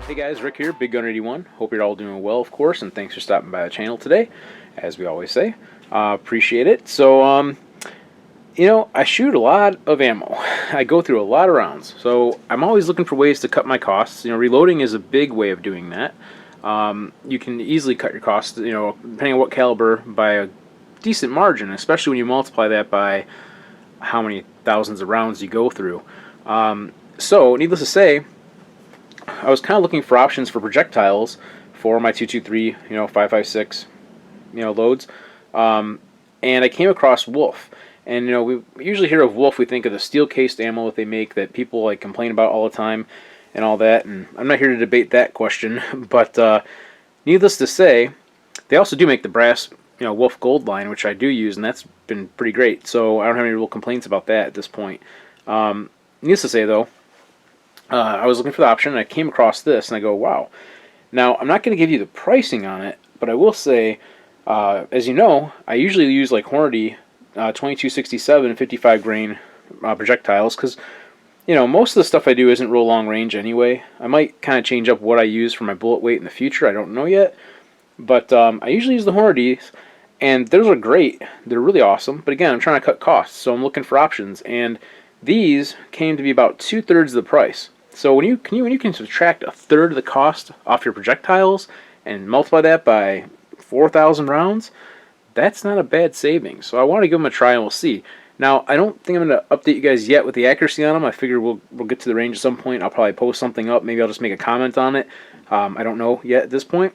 Hey guys, Rick here, Big Gun 81. Hope you're all doing well, of course, and thanks for stopping by the channel today, as we always say. Appreciate it. I shoot a lot of ammo. I go through a lot of rounds, so I'm always looking for ways to cut my costs. Reloading is a big way of doing that. You can easily cut your costs, depending on what caliber, by a decent margin, especially when you multiply that by how many thousands of rounds you go through. Needless to say, I was kind of looking for options for projectiles for my 223, 5.56, loads, and I came across Wolf. And we usually hear of Wolf, we think of the steel-cased ammo that they make that people like complain about all the time, and all that. And I'm not here to debate that question, but needless to say, they also do make the brass, Wolf Gold line, which I do use, and that's been pretty great. So I don't have any real complaints about that at this point. Needless to say, though, I was looking for the option, and I came across this, and I go, wow. Now, I'm not going to give you the pricing on it, but I will say, as you know, I usually use like Hornady 2267 55 grain projectiles because, most of the stuff I do isn't real long range anyway. I might kind of change up what I use for my bullet weight in the future. I don't know yet. But I usually use the Hornadys, and those are great. They're really awesome. But again, I'm trying to cut costs, so I'm looking for options. And these came to be about 2/3 of the price. So when you can subtract a third of the cost off your projectiles and multiply that by 4,000 rounds, that's not a bad savings. So I want to give them a try, and we'll see. Now, I don't think I'm going to update you guys yet with the accuracy on them. I figure we'll get to the range at some point. I'll probably post something up. Maybe I'll just make a comment on it. I don't know yet at this point.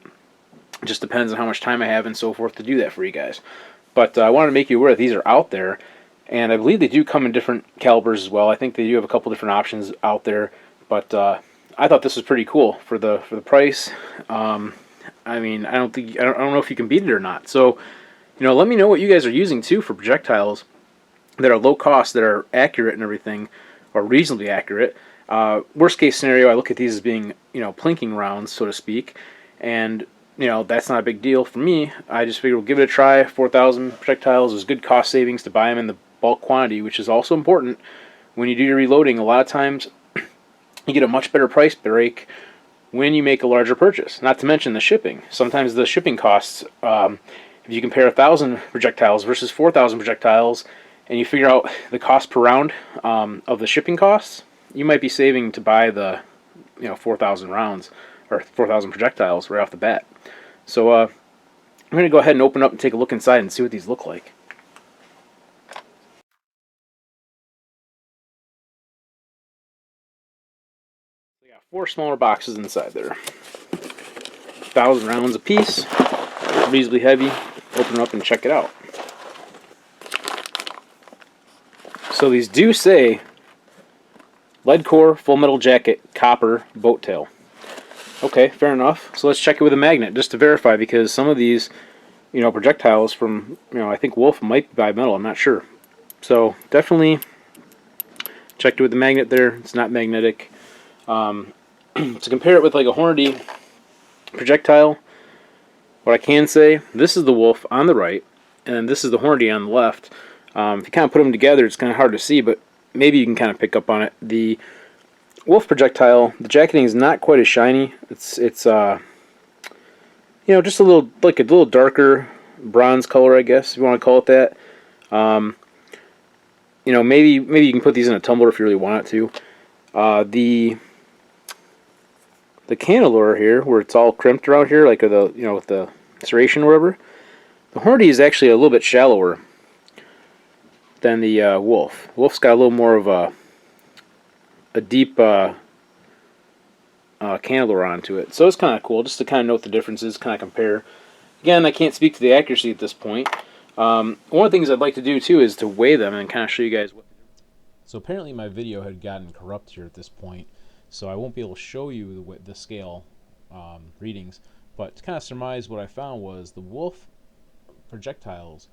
It just depends on how much time I have and so forth to do that for you guys. But I wanted to make you aware that these are out there, and I believe they do come in different calibers as well. I think they do have a couple different options out there. But I thought this was pretty cool for the price. I mean, I don't know if you can beat it or not. So, let me know what you guys are using too for projectiles that are low cost, that are accurate and everything, or reasonably accurate. Worst case scenario, I look at these as being, plinking rounds, so to speak, and that's not a big deal for me. I just figured we'll give it a try. 4,000 projectiles is good cost savings to buy them in the bulk quantity, which is also important when you do your reloading. A lot of times, you get a much better price break when you make a larger purchase. Not to mention the shipping. Sometimes the shipping costs, if you compare 1,000 projectiles versus 4,000 projectiles, and you figure out the cost per round of the shipping costs, you might be saving to buy the 4,000 rounds or 4,000 projectiles right off the bat. So I'm going to go ahead and open up and take a look inside and see what these look like. We got 4 smaller boxes inside there. 1,000 rounds a piece, reasonably heavy. Open it up and check it out. So these do say lead core, full metal jacket, copper, boat tail. Okay, fair enough. So let's check it with a magnet just to verify, because some of these, projectiles from, I think Wolf might be bimetal. I'm not sure. So definitely checked it with the magnet there. It's not magnetic. To compare it with like a Hornady projectile, what I can say, this is the Wolf on the right, and this is the Hornady on the left. If you kind of put them together, it's kind of hard to see, but maybe you can kind of pick up on it. The Wolf projectile, the jacketing is not quite as shiny. It's just a little darker bronze color, I guess, if you want to call it that. Maybe you can put these in a tumbler if you really want it to. The cantilever here, where it's all crimped around here, like with the serration or whatever, the Hornady is actually a little bit shallower than the Wolf. Wolf's got a little more of a deep cantilever onto it. So it's kind of cool just to kind of note the differences, kind of compare. Again, I can't speak to the accuracy at this point. One of the things I'd like to do too is to weigh them and kind of show you guys what. So apparently my video had gotten corrupt here at this point, so I won't be able to show you the scale readings. But to kind of surmise, what I found was the Wolf projectiles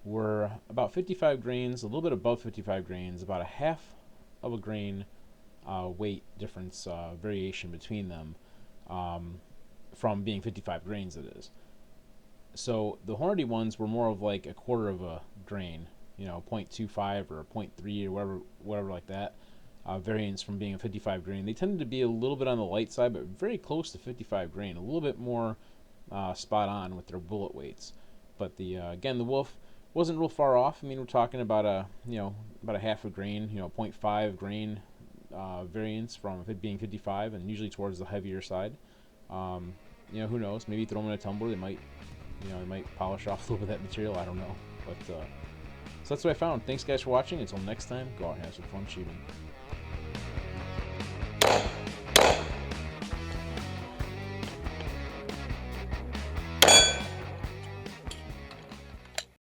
were about 55 grains, a little bit above 55 grains, about a half of a grain weight difference, variation between them, from being 55 grains, it is. So the Hornady ones were more of like a quarter of a grain, 0.25 or 0.3 or whatever like that. variance from being a 55 grain. They tended to be a little bit on the light side, but very close to 55 grain, a little bit more spot on with their bullet weights. But the again, the Wolf wasn't real far off. I mean, we're talking about about a half a grain, 0.5 grain variance from it being 55, and usually towards the heavier side. Who knows? Maybe throw them in a tumbler. They might polish off a little bit of that material. I don't know, but so that's what I found. Thanks guys for watching. Until next time, go out and have some fun shooting.